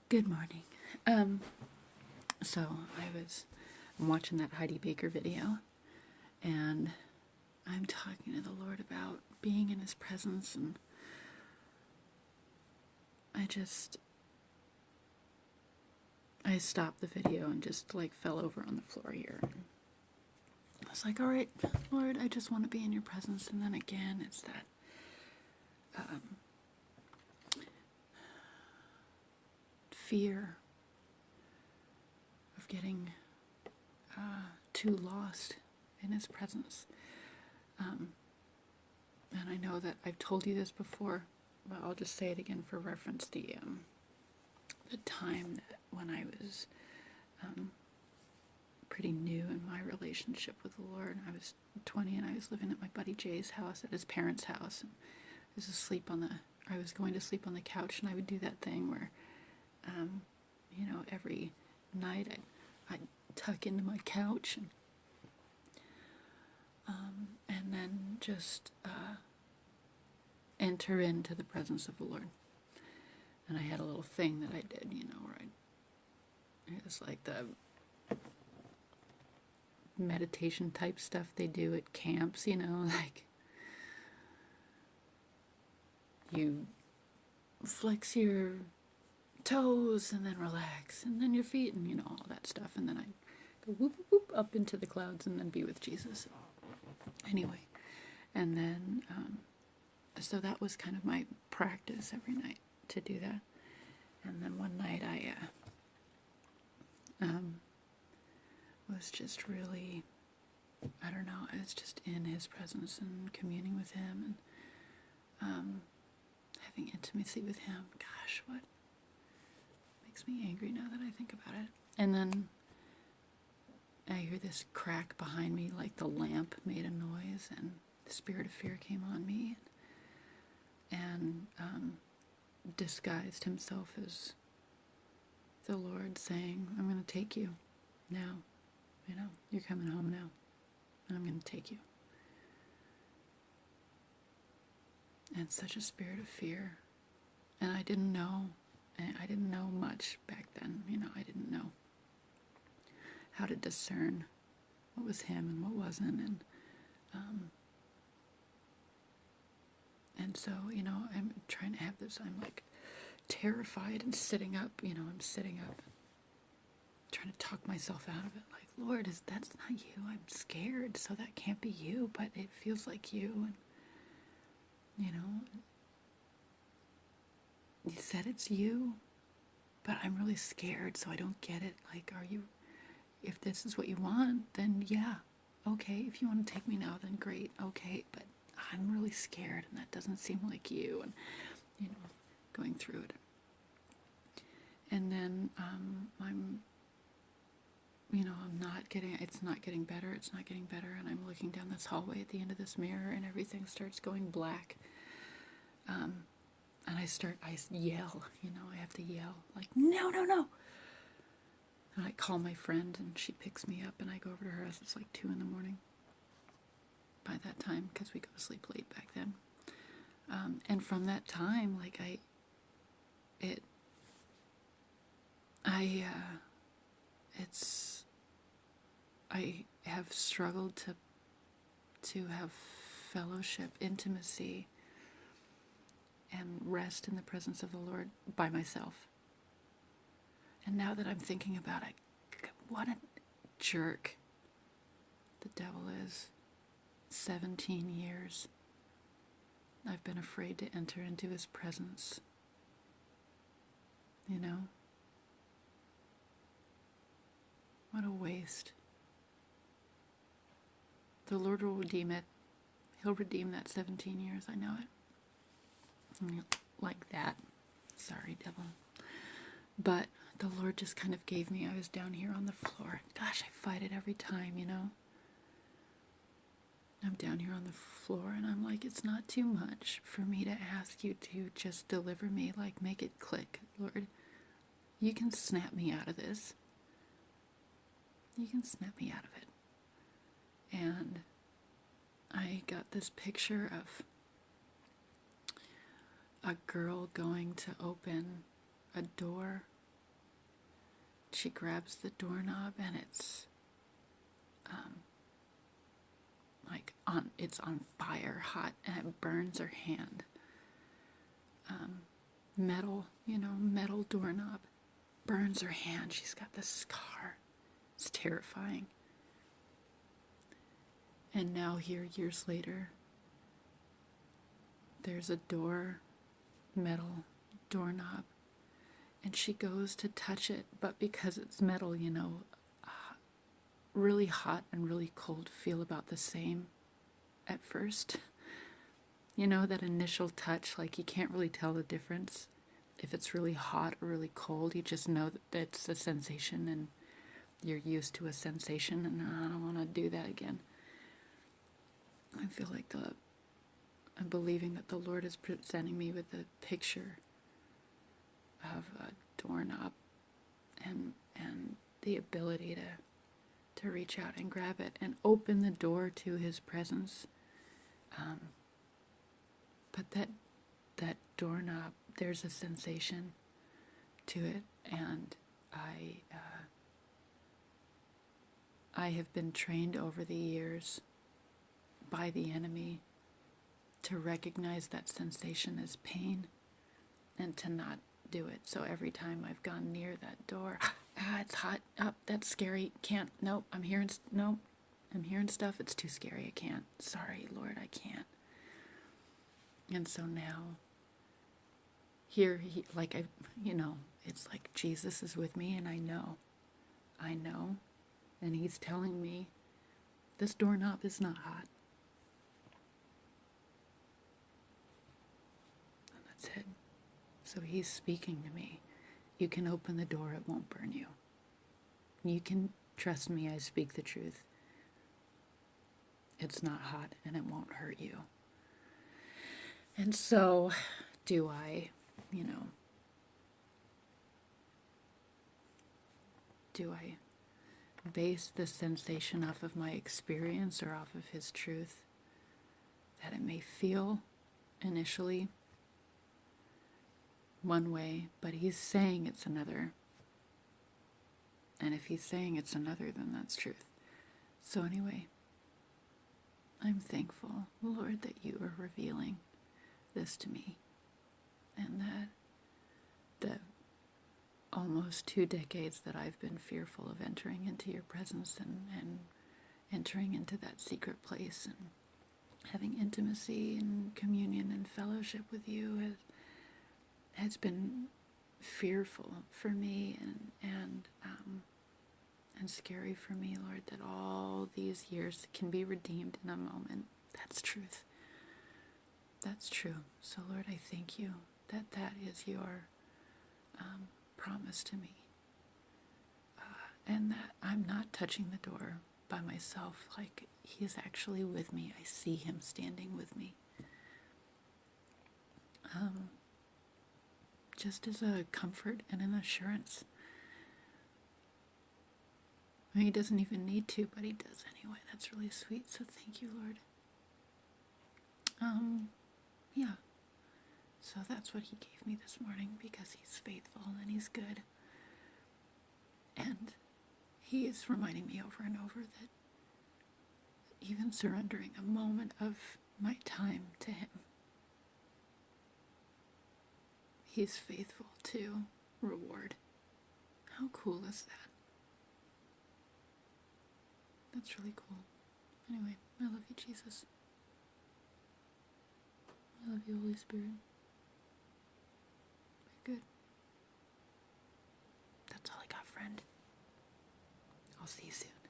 Good morning. So I'm watching that Heidi Baker video, and I'm talking to the Lord about being in His presence, and I stopped the video and just like fell over on the floor here. I was like, all right, Lord, I just want to be in your presence. And then again, it's that fear of getting too lost in His presence. And I know that I've told you this before, but I'll just say it again for reference. The time that when I was pretty new in my relationship with the Lord. I was 20 and I was living at my buddy Jay's house, at his parents' house. And I was going to sleep on the couch, and I would do that thing where, every night I'd tuck into my couch and then just enter into the presence of the Lord. And I had a little thing that I did, where it was like the meditation type stuff they do at camps, like you flex your toes and then relax, and then your feet, and all that stuff, and then I go whoop whoop whoop up into the clouds and then be with Jesus. Anyway, and then so that was kind of my practice every night to do that. And then one night I was just really, I don't know, I was just in His presence and communing with Him and having intimacy with Him. Gosh, what makes me angry now that I think about it. And then I hear this crack behind me, like the lamp made a noise, and the spirit of fear came on me and disguised Himself as the Lord, saying, I'm going to take you now. You're coming home now, and I'm going to take you. And such a spirit of fear. And I didn't know much back then. I didn't know how to discern what was Him and what wasn't. And so, I'm trying to have this, I'm like terrified and sitting up, I'm sitting up, trying to talk myself out of it. Like, Lord, that's not you. I'm scared, so that can't be you, but it feels like you. And, you said it's you, but I'm really scared, so I don't get it. Like, if this is what you want, then yeah, okay. If you want to take me now, then great, okay, but I'm really scared, and that doesn't seem like you, and, going through it. And then it's not getting better, and I'm looking down this hallway at the end of this mirror, and everything starts going black. And I yell, I have to yell, like, no, no, no. And I call my friend, and she picks me up, and I go over to her house. It's like 2 a.m. by that time, because we go to sleep late back then. And from that time, like, I have struggled to have fellowship, intimacy, and rest in the presence of the Lord by myself. And now that I'm thinking about it, what a jerk the devil is. 17 years I've been afraid to enter into His presence. What a waste. The Lord will redeem it. He'll redeem that 17 years. I know it. Like that. Sorry, devil. But the Lord just kind of gave me, I was down here on the floor. Gosh, I fight it every time, I'm down here on the floor, and I'm like, it's not too much for me to ask you to just deliver me, like, make it click. Lord, you can snap me out of this. You can snap me out of it. And I got this picture of a girl going to open a door she grabs the doorknob, and it's it's on fire, hot, and it burns her hand. Metal doorknob burns her hand. She's got this scar. It's terrifying. And now here, years later, there's a metal doorknob, and she goes to touch it, but because it's metal, really hot and really cold feel about the same at first. That initial touch, like you can't really tell the difference if it's really hot or really cold. You just know that it's a sensation, and you're used to a sensation, and I don't want to do that again. I feel like I'm believing that the Lord is presenting me with a picture of a doorknob and the ability to reach out and grab it and open the door to His presence. But that doorknob, there's a sensation to it, and I have been trained over the years by the enemy to recognize that sensation as pain and to not do it. So every time I've gone near that door, it's hot, that's scary, can't, nope, I'm hearing stuff, it's too scary, I can't, sorry Lord, I can't. And so now, here, it's like Jesus is with me, and I know, and He's telling me, this doorknob is not hot. And that's it. So He's speaking to me. You can open the door, it won't burn you. You can trust me, I speak the truth. It's not hot, and it won't hurt you. And so, do I base the sensation off of my experience or off of His truth? That it may feel initially one way, but He's saying it's another. And if He's saying it's another, then that's truth. So anyway, I'm thankful, Lord, that You are revealing this to me, and that the almost 2 decades that I've been fearful of entering into Your presence and entering into that secret place and having intimacy and communion and fellowship with You has been fearful for me and scary for me, Lord, that all these years can be redeemed in a moment. That's truth. That's true. So, Lord, I thank You that that is Your promise to me. And that I'm not touching the door by myself. Like, He is actually with me. I see Him standing with me. Just as a comfort and an assurance. He doesn't even need to, but He does anyway. That's really sweet. So thank You, Lord. Yeah. So that's what He gave me this morning, because He's faithful and He's good. And He is reminding me over and over that even surrendering a moment of my time to Him, He's faithful to reward. How cool is that? That's really cool. Anyway, I love You, Jesus. I love You, Holy Spirit. You're good. That's all I got, friend. I'll see you soon.